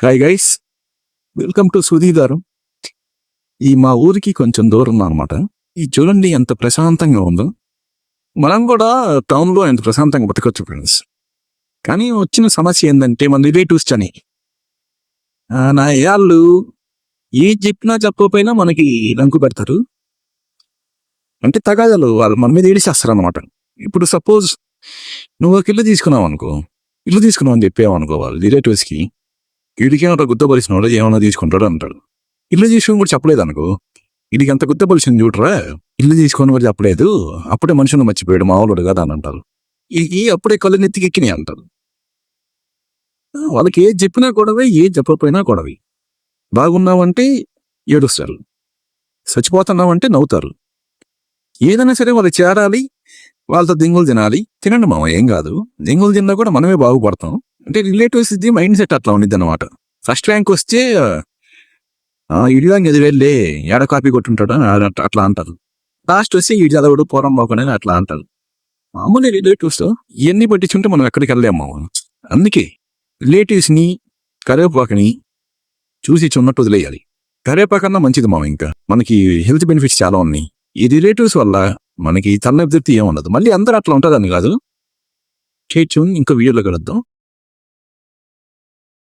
Hi guys, welcome to సుధీదారం. ఈ మా ఊరికి కొంచెం దూరం అనమాట. ఈ చూడండి ఎంత ప్రశాంతంగా ఉందో. మనం కూడా టౌన్లో ఎంత ప్రశాంతంగా బతకొచ్చు ఫ్రెండ్స్. కానీ వచ్చిన సమస్య ఏంటంటే మన రిలేటివ్స్ అని నా వాళ్ళు ఏది చెప్పినా చెప్పకపోయినా మనకి లంకు పెడతారు. అంటే తగాదాలు వాళ్ళు మన మీద ఏడిచేస్తారు అనమాట. ఇప్పుడు సపోజ్ నువ్వు ఒక ఇల్లు తీసుకున్నావు అనుకో, ఇల్లు తీసుకున్నావు అని చెప్పావు అనుకో వాళ్ళు రిలేటివ్స్కి, వీడికేమో గుత్తపలిసినోడు ఏమన్నా తీసుకుంటాడు అంటాడు. ఇల్లు తీసుకొని కూడా చెప్పలేదు అనుకో, వీడికి ఎంత గుత్తపలిసింది చూడరా, ఇల్లు తీసుకొని కూడా చెప్పలేదు, అప్పుడే మనుషులు మర్చిపోయాడు మామూలుడు కదా అని అంటారు. ఈ అప్పుడే కళ్ళు నెత్తికి ఎక్కినాయి అంటారు. వాళ్ళకి ఏది చెప్పినా గొడవే, ఏది చెప్పకపోయినా గొడవే. బాగున్నావంటే ఏడుస్తారు, చచ్చిపోతున్నావంటే నవ్వుతారు. ఏదైనా సరే వాళ్ళు చేరాలి, వాళ్ళతో దింగులు తినాలి. తినండి మామ, ఏం కాదు. దింగులు తిన్నా కూడా మనమే బాగుపడతాం. అంటే రిలేటివ్స్ ఇది మైండ్ సెట్ అట్లా ఉండిద్ది అనమాట. ఫస్ట్ ర్యాంక్ వస్తే ఇడిదానికి 10,000 ఏడ కాపీ కొట్టుంటాడు అట్లా అంటారు. లాస్ట్ వస్తే ఇడి చదవడు పోరం బాగుండని అట్లా అంటారు. మామూలు రిలేటివ్స్ ఇవన్నీ పట్టించుంటే మనం ఎక్కడికి వెళ్ళలేము. అందుకే రిలేటివ్స్ని కరివేపాకుని చూసి చున్నట్టు వదిలేయాలి. కరివేపాకన్నా మంచిది మామ. ఇంకా మనకి హెల్త్ బెనిఫిట్స్ చాలా ఉన్నాయి. ఈ రిలేటివ్స్ వల్ల మనకి తలనొప్పి ఏముండదు. మళ్ళీ అందరూ అట్లా ఉంటుందని కాదు. ఇంకో వీడియోలో కలుద్దాం.